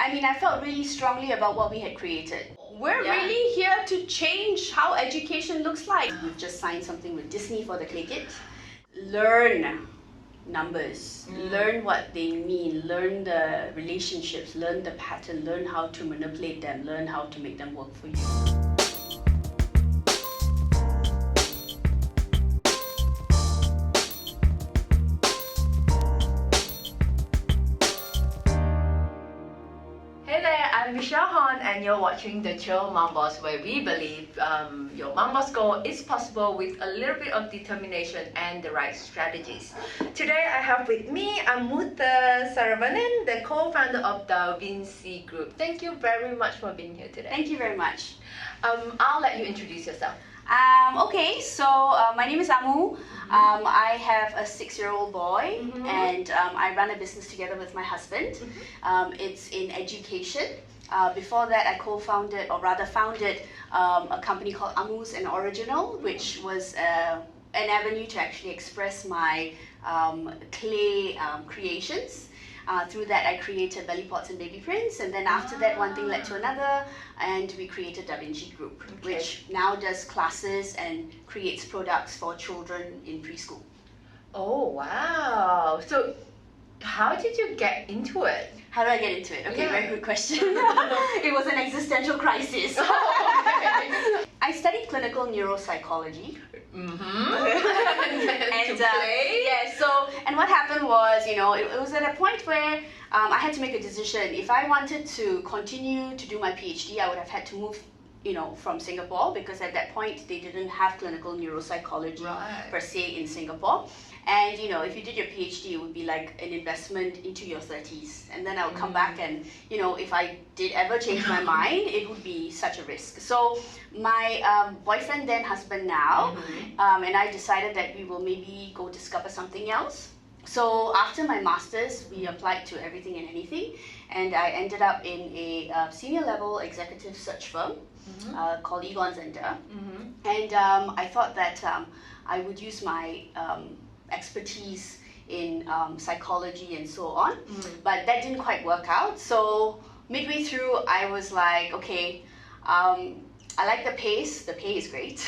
I mean, I felt really strongly about what we had created. We're really here to change how education looks like. We've just signed something with Disney for the clay kit. Learn numbers, learn what they mean, learn the relationships, learn the pattern, learn how to manipulate them, learn how to make them work for you. I'm Michelle Han and you're watching the show MomBoss, where we believe your MomBoss goal is possible with a little bit of determination and the right strategies. Today I have with me Amutha Saravanan, the co-founder of the Vinci Group. Thank you very much for being here today. Thank you very much. I'll let you introduce yourself. Okay, so my name is Amu. I have a 6-year-old boy, and I run a business together with my husband. It's in education. Before that, I co-founded, or rather founded, a company called Amu's and Original, which was an avenue to actually express my clay creations. Through that, I created belly pots and baby prints, and then after that, one thing led to another, and we created the Vinci Group, which now does classes and creates products for children in preschool. Oh, wow. So how did you get into it? How do I get into it? Okay, very good question. It was an existential crisis. I studied clinical neuropsychology. And what happened was, it was at a point where I had to make a decision. If I wanted to continue to do my PhD, I would have had to move from Singapore, because at that point they didn't have clinical neuropsychology per se in Singapore. And if you did your PhD, it would be like an investment into your 30s. And then I would come back and, if I did ever change my mind, it would be such a risk. So my boyfriend, then husband now, and I decided that we will maybe go discover something else. So after my master's, we applied to everything and anything. And I ended up in a senior level executive search firm called Egon Zender. And I thought that I would use my expertise in psychology and so on, but that didn't quite work out. So midway through, I was like, okay, I like the pace. The pay is great,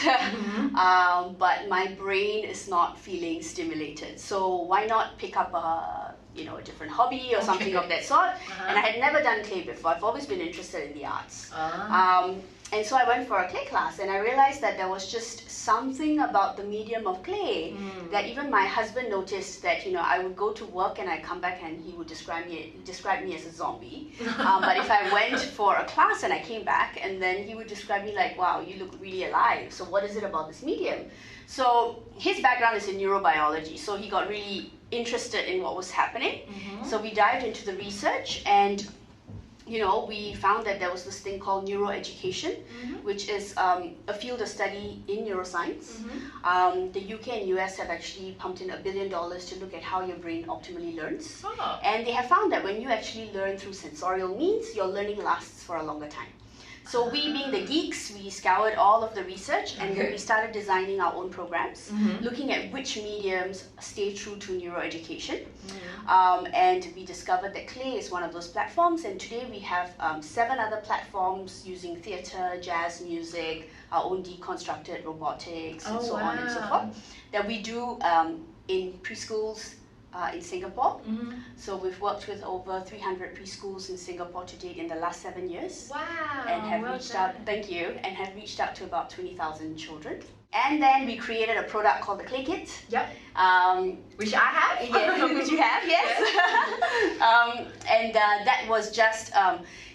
but my brain is not feeling stimulated. So why not pick up a different hobby or something of that sort? And I had never done clay before. I've always been interested in the arts. And so I went for a clay class, and I realized that there was just something about the medium of clay that even my husband noticed that, I would go to work and I'd come back and he would describe me as a zombie. But if I went for a class and I came back, and then he would describe me like, wow, you look really alive. So what is it about this medium? So his background is in neurobiology, so he got really interested in what was happening. So we dived into the research, and we found that there was this thing called neuroeducation, which is a field of study in neuroscience. The UK and US have actually pumped in $1 billion to look at how your brain optimally learns. And they have found that when you actually learn through sensorial means, your learning lasts for a longer time. So we, being the geeks, we scoured all of the research, and then we started designing our own programs, looking at which mediums stay true to neuroeducation. And we discovered that clay is one of those platforms, and today we have 7 other platforms using theatre, jazz music, our own deconstructed robotics, and so on and so forth, that we do in preschools in Singapore. So we've worked with over 300 preschools in Singapore to date in the last 7 years. Wow! And have reached out, thank you, and have reached out to about 20,000 children. And then we created a product called the Clay Kit. Which I have. Yeah, which you have, yes. And that was just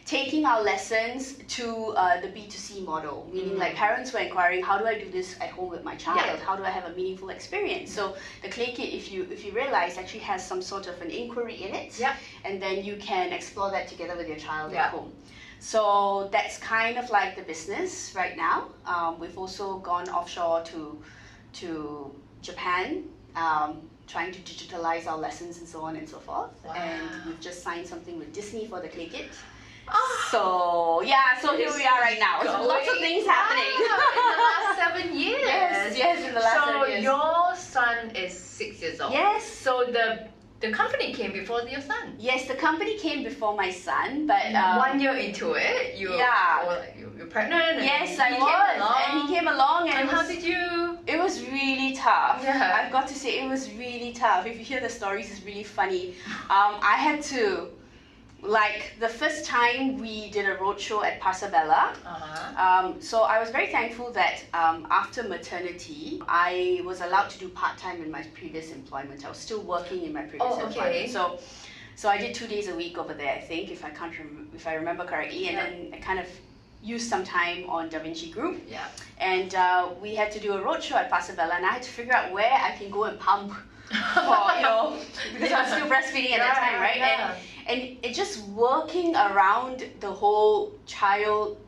taking our lessons to the B2C model, meaning like parents were inquiring, how do I do this at home with my child? How do I have a meaningful experience? So the Clay Kit, if you realize, actually has some sort of an inquiry in it, and then you can explore that together with your child at home. So that's kind of like the business right now. We've also gone offshore to Japan, trying to digitalize our lessons and so on and so forth. And we've just signed something with Disney for the Clay Kit. So here we are right now. So lots of things happening. In the last 7 years. Yes, in the last 7 years. So your son is 6 years old. Yes. So the the company came before your son. Yes, the company came before my son, but 1 year into it, you're pregnant. Yes, and I was, and he came along, And it how was, did you? it was really tough. Yeah. I've got to say, it was really tough. If you hear the stories, it's really funny. I had to, like, the first time we did a roadshow at Pasabella. So I was very thankful that after maternity, I was allowed to do part-time in my previous employment. I was still working in my previous employment. So I did 2 days a week over there, I think, if I remember correctly, and then I kind of used some time on Vinci Group. Yeah. And we had to do a roadshow at Pasabella, and I had to figure out where I can go and pump for, because I was still breastfeeding at that time, right? Yeah. And it just working around the whole child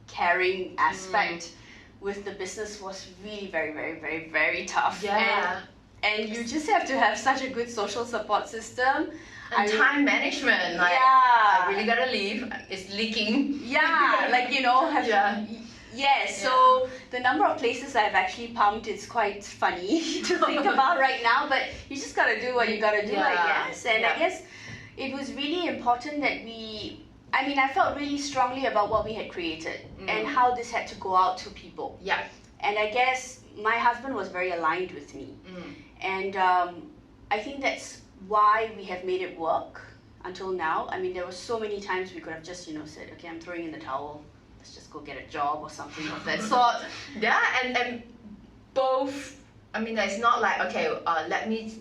caring aspect with the business was really very, very, very, very tough. Yeah. And you just have to have such a good social support system. And time management, like, yeah. I really gotta leave, it's leaking. Yeah, like, Yes, so the number of places I've actually pumped is quite funny to think about right now, but you just gotta do what you gotta do, I guess. And I guess it was really important that I felt really strongly about what we had created and how this had to go out to people. Yeah. And I guess my husband was very aligned with me. And I think that's why we have made it work until now. I mean, there were so many times we could have just, said, okay, I'm throwing in the towel. Let's just go get a job or something of that sort. Yeah, and both, it's not like, okay, let me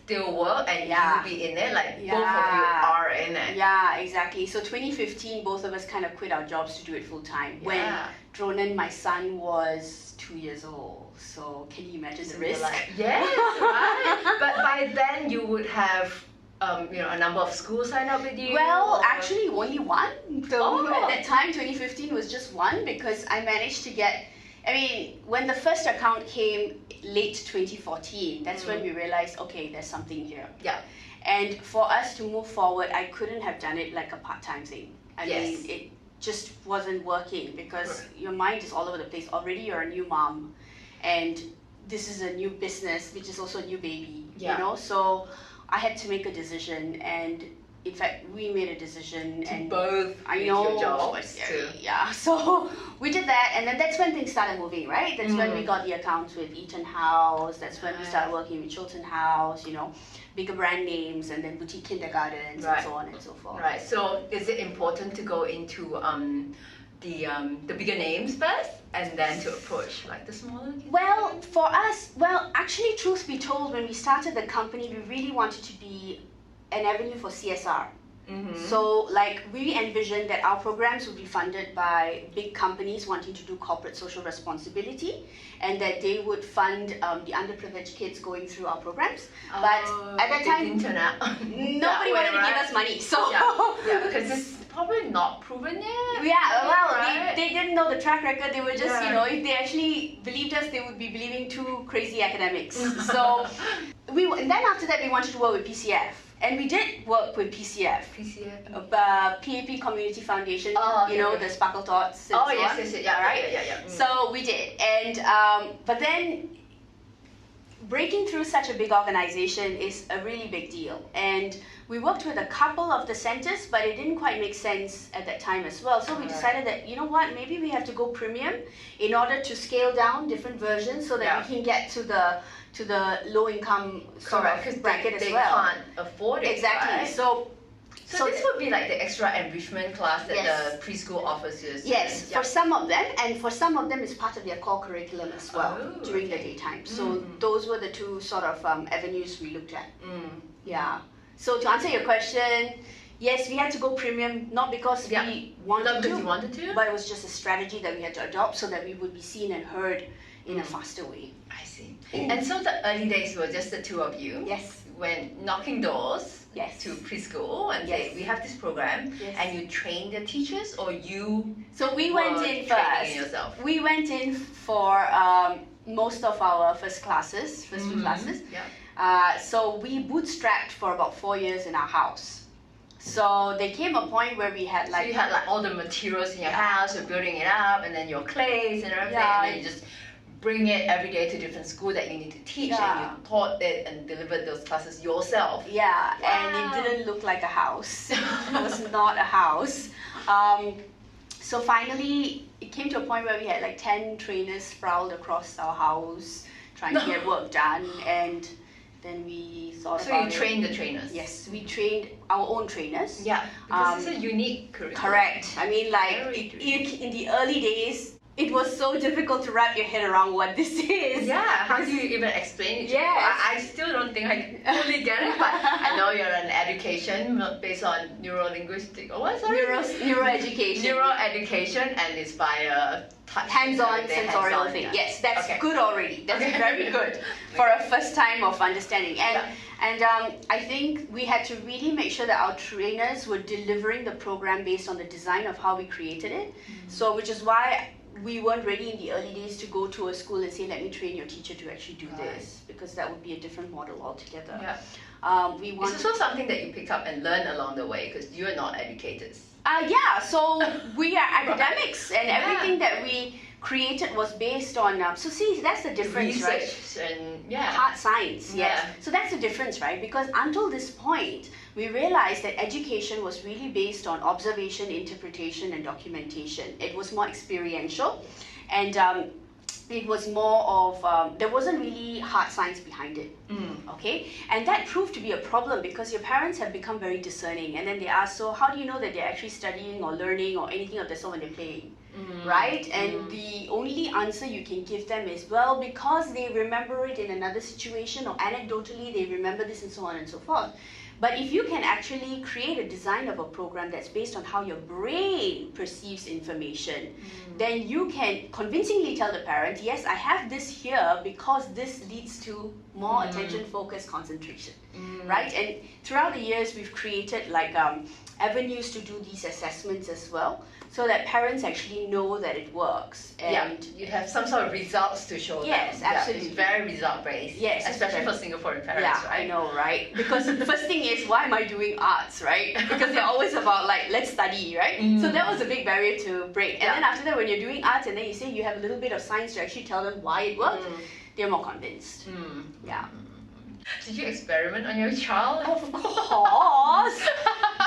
still work and you be in it, like both of you are in it. Yeah, exactly. So 2015, both of us kind of quit our jobs to do it full time. When Dronan, my son, was 2 years old. So can you imagine the risk? Yes, right. But by then you would have a number of schools sign up with you? Well, actually only one. So at that time, 2015 was just one, because I managed to get, when the first account came late 2014, that's when we realized, okay, there's something here. Yeah. And for us to move forward, I couldn't have done it like a part-time thing. I mean, it just wasn't working because your mind is all over the place. Already you're a new mom, and this is a new business, which is also a new baby, So I had to make a decision, and in fact, we made a decision and both your jobs too. Yeah, so we did that, and then that's when things started moving, right? That's when we got the accounts with Eaton House. That's when we started working with Chilton House. Bigger brand names, and then boutique kindergartens, and so on and so forth. Right. So is it important to go into the bigger names first, and then to approach like the smaller kids? Well, for us, actually, truth be told, when we started the company, we really wanted to be an avenue for CSR. So, we envisioned that our programs would be funded by big companies wanting to do corporate social responsibility, and that they would fund the underprivileged kids going through our programs. But at that time, didn't turn out. nobody wanted to give us money. So because it's probably not proven yet. They didn't know the track record. They were just, if they actually believed us, they would be believing two crazy academics. So and then after that, we wanted to work with PCF. And we did work with PCF. PAP Community Foundation, the Sparkle Tots and so on. Yes, yeah. So we did. And, but then breaking through such a big organization is a really big deal. And we worked with a couple of the centers, but it didn't quite make sense at that time as well. So we decided that, maybe we have to go premium in order to scale down different versions so that we can get to the low-income sort of bracket as well. They can't afford it. Exactly. Right? So this would be like the extra enrichment class that the preschool offers you. Yes, for some of them, and for some of them it's part of their core curriculum as well during the daytime. So those were the two sort of avenues we looked at. Yeah. So to answer your question, yes, we had to go premium, not because we wanted to, but it was just a strategy that we had to adopt so that we would be seen and heard in a faster way. I see. And so the early days were just the two of you? Yes. When knocking doors to preschool and say, we have this program, and you train the teachers, or you we went in first. Yourself? We went in for most of our first few classes. So we bootstrapped for about 4 years in our house. So there came a point where we had So you had all the materials in your house, you're building it up, and then your clays and everything, and then you just bring it every day to different school that you need to teach, and you taught it and delivered those classes yourself. Yeah, and it didn't look like a house. It was not a house. So finally, it came to a point where we had like 10 trainers sprawled across our house trying to get work done, and then we thought So about you trained the trainers? Yes, we trained our own trainers. Yeah, because it's a unique curriculum. Correct. I mean, like, in the early days, it was so difficult to wrap your head around what this is. Yeah, how do you even explain it to people? I still don't think I fully get it, but I know you're an education based on neuro-linguistic, or what, sorry? Neuroeducation. Neuroeducation, and it's by a touch. Hands-on sensorial thing. Yes, that's good already. That's very good for a first time of understanding. And I think we had to really make sure that our trainers were delivering the program based on the design of how we created it. So, which is why we weren't ready in the early days to go to a school and say, let me train your teacher to actually do this, because that would be a different model altogether. Yeah. It's also something that you picked up and learned along the way, because you're not educators. Yeah, so we are academics, and everything that we created was based on, so see, that's the difference, research, right? And hard science, yes. So that's the difference, right? Because until this point, we realized that education was really based on observation, interpretation, and documentation. It was more experiential, and it was more of, there wasn't really hard science behind it, okay? And that proved to be a problem because your parents have become very discerning, and then they ask, so how do you know that they're actually studying or learning or anything of the sort when they're playing? Right? And the only answer you can give them is, well, because they remember it in another situation, or anecdotally they remember this, and so on and so forth. But if you can actually create a design of a program that's based on how your brain perceives information, then you can convincingly tell the parent, yes, I have this here because this leads to more attention, focus, concentration, right? And throughout the years, we've created like avenues to do these assessments as well, so that parents actually know that it works. And you have some sort of results to show them. Yes, absolutely. It's very result-based. Yes, especially for Singaporean parents, right? I know, right? Because the first thing is, why am I doing arts, right? Because they're always about like, let's study, right? So that was a big barrier to break. And then after that, when you're doing arts and then you say you have a little bit of science to actually tell them why it worked, they're more convinced. Yeah. Did you experiment on your child? Of course!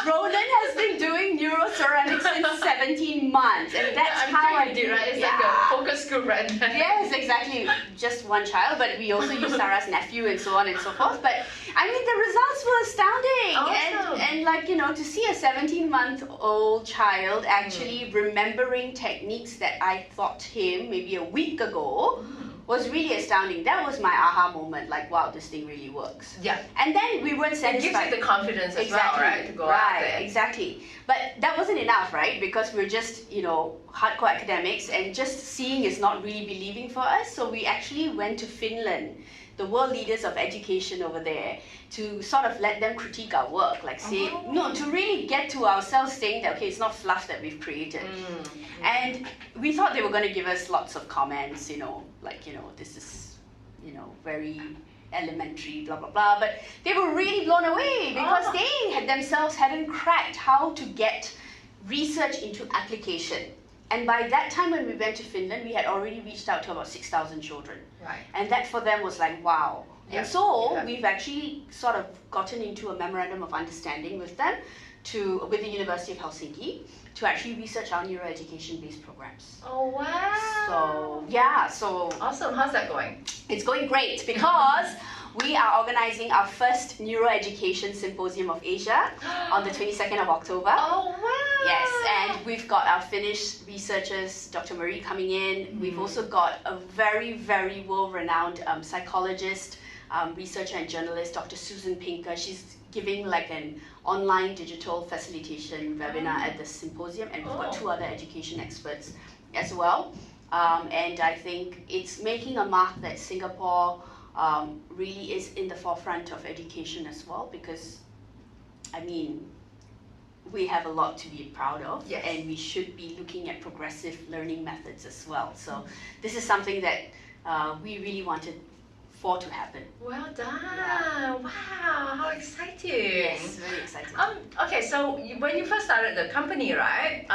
Ronan has been doing neuroceramics since 17 months, and that's how I did, right? It's like a focus group, right? Yes, exactly. Just one child, but we also use Sarah's nephew and so on and so forth. But I mean, the results were astounding. Awesome. And like, you know, to see a 17-month-old child actually remembering techniques that I taught him maybe a week ago was really astounding. That was my aha moment, like, wow, this thing really works. Yeah. And then we weren't satisfied. It gives you the confidence as well, right? To go out there. Exactly. But that wasn't enough, right? Because we're just, you know, hardcore academics, and just seeing is not really believing for us. So we actually went to Finland, the world leaders of education over there, to sort of let them critique our work, like say, no, to really get to ourselves saying that, okay, it's not fluff that we've created. And we thought they were going to give us lots of comments, you know, like, you know, this is, you know, very elementary, blah, blah, blah. But they were really blown away because they had themselves hadn't cracked how to get research into application. And by that time when we went to Finland, we had already reached out to about 6,000 children. Right. And that for them was like, wow. And so we've actually sort of gotten into a memorandum of understanding with them, with the University of Helsinki, to actually research our neuroeducation-based programs. Oh, wow. So awesome. How's that going? It's going great because we are organizing our first neuroeducation symposium of Asia on the 22nd of October. Oh, wow. Yes, and we've got our Finnish researchers, Dr. Marie, coming in. We've also got a very, very world-renowned psychologist, researcher and journalist, Dr. Susan Pinker. She's giving like an online digital facilitation webinar at the symposium, and we've got 2 other education experts as well. And I think it's making a mark that Singapore really is in the forefront of education as well, because, I mean, we have a lot to be proud of, and we should be looking at progressive learning methods as well. So this is something that we really wanted for to happen. Well done. Wow, how exciting. Yes, very exciting. Okay, so when you first started the company, right,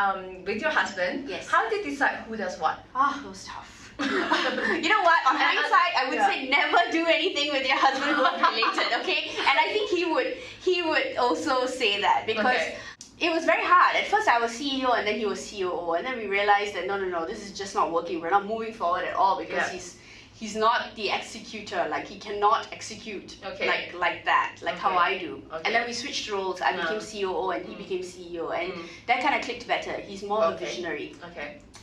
with your husband, how did you decide who does what? It was tough. You know what? On hindsight, I would say never do anything with your husband work related, okay? And I think he would also say that because it was very hard. At first I was CEO and then he was COO, and then we realized that no, this is just not working. We're not moving forward at all because he's not the executor. Like he cannot execute like that, like how I do. And then we switched roles. I became COO and he became CEO, and that kind of clicked better. He's more of a visionary.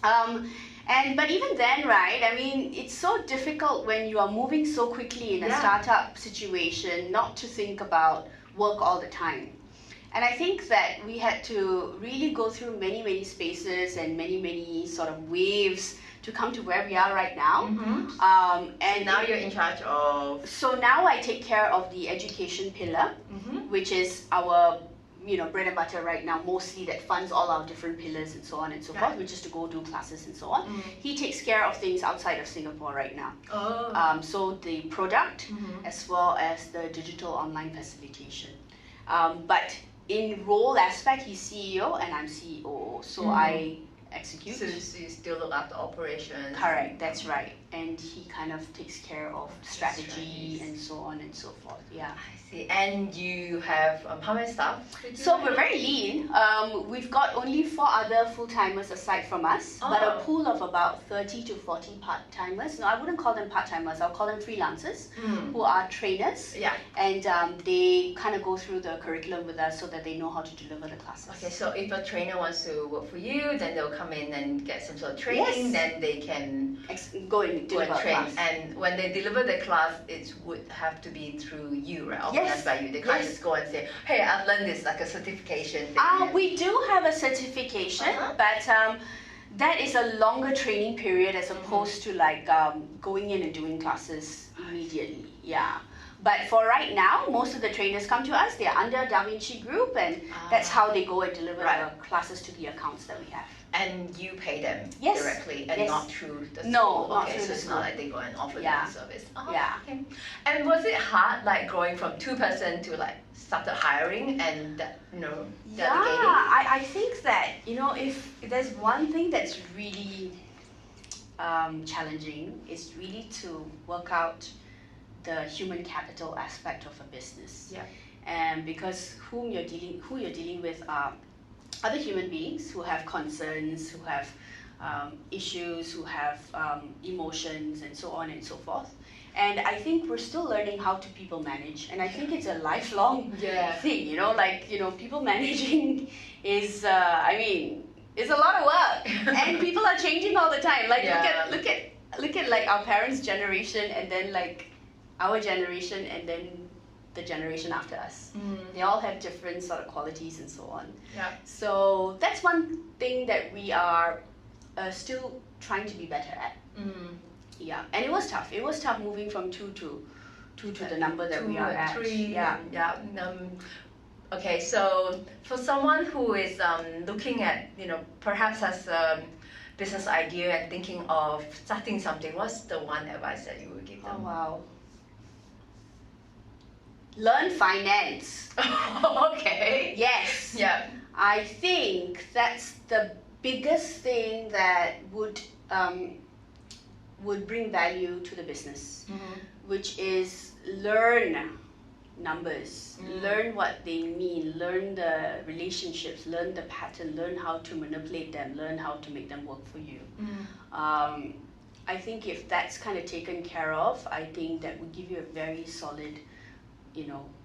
But even then, right, I mean, it's so difficult when you are moving so quickly in a startup situation not to think about work all the time. And I think that we had to really go through many spaces and many sort of waves to come to where we are right now. And now you're in charge of... So now I take care of the education pillar, which is our bread and butter right now, mostly that funds all our different pillars and so on and so forth, which is to go do classes and so on. He takes care of things outside of Singapore right now. So the product as well as the digital online facilitation. But in role aspect, he's CEO and I'm CEO, so I execute. So you still look after operations. Correct, that's right. And he kind of takes care of strategy and so on and so forth. Yeah. I see. And you have how many staff? So we're very lean. We've got only 4 other full-timers aside from us, but a pool of about 30 to 40 part-timers. No, I wouldn't call them part-timers. I'll call them freelancers who are trainers. And they kind of go through the curriculum with us so that they know how to deliver the classes. Okay, so if a trainer wants to work for you, then they'll come in and get some sort of training, then they can go and deliver train. Class. And when they deliver the class, it would have to be through you, right? Organized by you. They can't just go and say, hey, I've learned this, like a certification thing. We do have a certification, but that is a longer training period as opposed to like going in and doing classes immediately. But for right now, most of the trainers come to us. They're under Vinci Group, and that's how they go and deliver the classes to the accounts that we have. And you pay them directly and not through the school? No, not through so the it's school. not like they go and offer them service. Okay. And was it hard, like growing from 2-person to like started hiring and delegating? I think that if there's one thing that's really challenging, is really to work out the human capital aspect of a business. And because who you're dealing with are other human beings who have concerns, who have issues, who have emotions, and so on and so forth. And I think we're still learning how to people manage, and I think it's a lifelong thing. People managing is, it's a lot of work, and people are changing all the time. Like look at like our parents' generation, and then like our generation, and then the generation after us. They all have different sort of qualities and so on. So that's one thing that we are still trying to be better at. And it was tough. It was tough moving from 2 to the number that we are at. 3. Okay, so for someone who is looking at, perhaps has a business idea and thinking of starting something, what's the one advice that you would give them? Oh, wow. Learn finance. Okay. Yes. I think that's the biggest thing that would bring value to the business, which is learn numbers, learn what they mean, learn the relationships, learn the pattern, learn how to manipulate them, learn how to make them work for you. I think if that's kind of taken care of, I think that would give you a very solid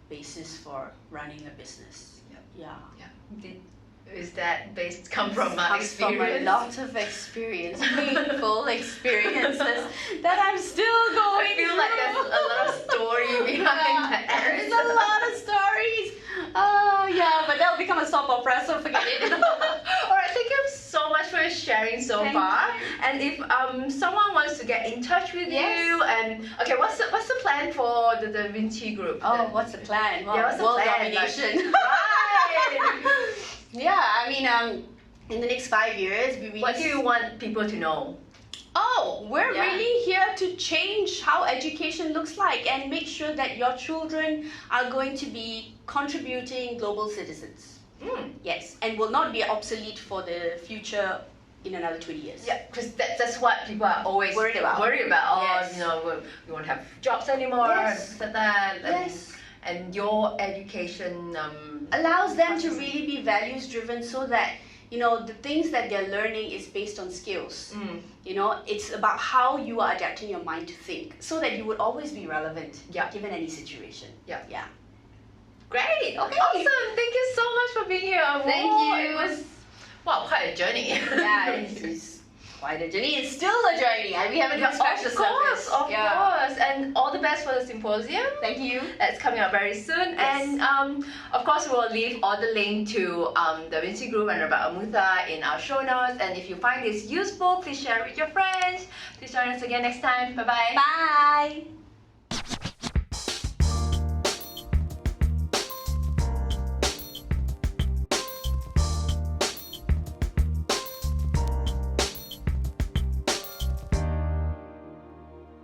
basis for running a business. Is that based come from experience? From a lot of experience, painful experiences that I'm still going through. I feel like there's a lot of story behind that. There's a lot of stories. But that'll become a soap opera, so forget it. Alright, thank you so much for sharing so far. And if someone wants to get in touch with you, and what's the plan for the Vinci Group? What's the plan? Well, what's the world plan? domination. In the next 5 years, we really... What do you want people to know? We're really here to change how education looks like and make sure that your children are going to be contributing global citizens. Yes, and will not be obsolete for the future in another 20 years. Yeah, because that's what people are always Worried about. Oh, Yes. you know, we won't have jobs anymore. Yes. And that. Yes. And your education Allows them to really be values driven, so that the things that they're learning is based on skills. It's about how you are adapting your mind to think, so that you would always be relevant given any situation. Yeah. Yeah. Great. Okay. Awesome. Thank you so much for being here. Thank you. It was quite a journey. Yeah, it's quite a journey. It's still a journey. We haven't even scratched the surface. Of course. And all the best for the symposium. Thank you. That's coming up very soon. Yes. And of course, we will leave all the link to the Vinci Group and about Amutha in our show notes. And if you find this useful, please share it with your friends. Please join us again next time. Bye-bye. Bye.